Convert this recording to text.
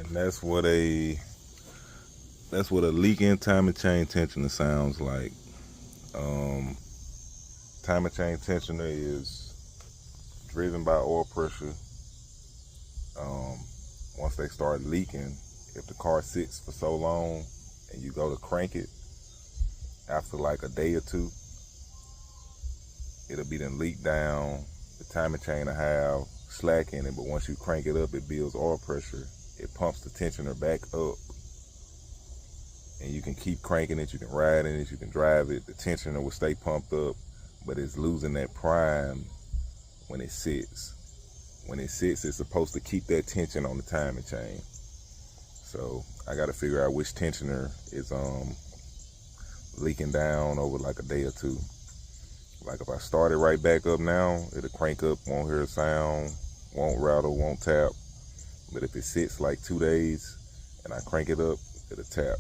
And that's what a leaking timing chain tensioner sounds like. Timing chain tensioner is driven by oil pressure. Once they start leaking, if the car sits for so long and you go to crank it, after like a day or two, it'll be then leaked down. The timing chain will have slack in it, but once you crank it up, it builds oil pressure. It pumps the tensioner back up, and you can keep cranking it. You can ride in it. You can drive it. The tensioner will stay pumped up, but it's losing that prime when it sits. When it sits, it's supposed to keep that tension on the timing chain. So I got to figure out which tensioner is leaking down over like a day or two. Like if I start it right back up now, it'll crank up, won't hear a sound, won't rattle, won't tap. But if it sits like 2 days and I crank it up, it'll tap.